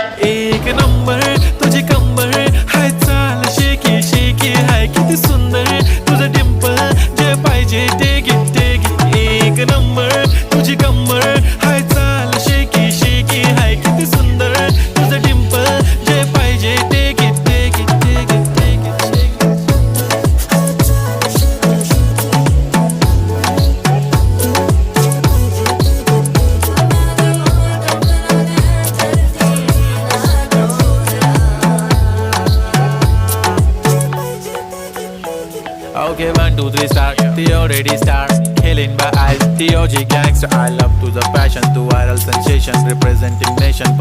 एक नंबर तुझी कंबर हाय, चाल शेकी शेकी हाय, किती सुंदर तुझं डिंपल, जे पाहिजे ते घे ते घे. एक नंबर तुझी कंबर हाय, चाल शेकी शेकी हाय, किती सुंदर तुझं डिंपल, जे पाहिजे ते घे ते घे ते घे ते घे. Okay, 1, 2, 3, start. The already start. Killing by eyes. The OG gangster. I love to the passion, to viral sensation, representing nation.